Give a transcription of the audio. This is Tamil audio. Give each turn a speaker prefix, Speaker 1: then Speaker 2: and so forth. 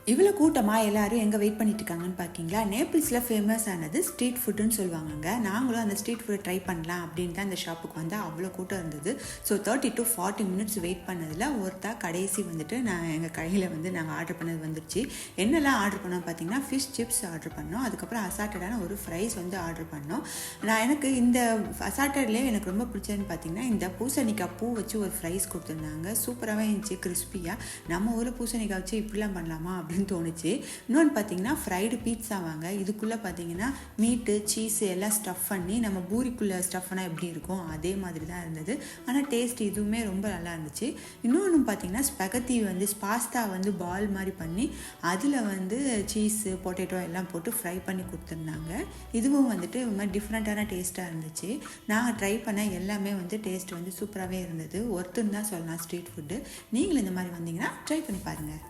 Speaker 1: இவ்வளோ கூட்டமாக எல்லாரும் எங்கே வெயிட் பண்ணிட்டு இருக்காங்கன்னு பார்க்கிங்களா? நேபிள்ஸில் ஃபேமஸ் ஆனது ஸ்ட்ரீட் ஃபுட்டுன்னு சொல்லுவாங்கங்க. நாங்களும் அந்த ஸ்ட்ரீட் ஃபுட்டை ட்ரை பண்ணலாம் அப்படின்னு தான் அந்த ஷாப்புக்கு வந்தால் அவ்வளோ கூட்டம் இருந்தது. ஸோ 30 to 40 minutes வெயிட் பண்ணதில் ஒருத்தா கடைசி வந்துட்டு எங்கள் கடையில் நாங்கள் ஆர்டர் பண்ணது வந்துருச்சு. என்னெல்லாம் ஆர்டர் பண்ணோம் பார்த்தீங்கன்னா, ஃபிஷ் சிப்ஸ் ஆர்டர் பண்ணோம். அதுக்கப்புறம் அசாட்டடான ஒரு ஃப்ரைஸ் ஆர்டர் பண்ணோம். எனக்கு இந்த அசாட்டட்லேயே எனக்கு ரொம்ப பிடிச்சதுன்னு பார்த்தீங்கன்னா, இந்த பூசணிக்காய் பூ வச்சு ஒரு ஃப்ரைஸ் கொடுத்துருந்தாங்க. சூப்பராகவே இருந்துச்சு, கிறிஸ்பியாக. நம்ம ஊரில் பூசணிக்காய் வச்சு இப்படிலாம் பண்ணலாமா அப்படின்னு தோணுச்சு. இன்னொன்று பார்த்தீங்கன்னா, ஃப்ரைடு பீட்ஸா வாங்க. இதுக்குள்ளே பார்த்தீங்கன்னா மீட்டு சீஸு எல்லாம் ஸ்டஃப் பண்ணி நம்ம பூரிக்குள்ளே ஸ்டஃப் பண்ணால் எப்படி இருக்கும் அதே மாதிரி தான் இருந்தது. ஆனால் டேஸ்ட் இதுவுமே ரொம்ப நல்லா இருந்துச்சு. இன்னொன்று பார்த்தீங்கன்னா, ஸ்பெகத்தி பாஸ்தா பால் மாதிரி பண்ணி அதில் சீஸு பொட்டேட்டோ எல்லாம் போட்டு ஃப்ரை பண்ணி கொடுத்துருந்தாங்க. இதுவும் ஒரு மாதிரி டிஃப்ரெண்ட்டான டேஸ்ட்டாக இருந்துச்சு. நான் ட்ரை பண்ண எல்லாமே டேஸ்ட் சூப்பராகவே இருந்தது. ஒருத்தர் தான் சொல்லலாம் ஸ்ட்ரீட் ஃபுட்டு. நீங்களும் இந்த மாதிரி வந்தீங்கன்னா ட்ரை பண்ணி பாருங்கள்.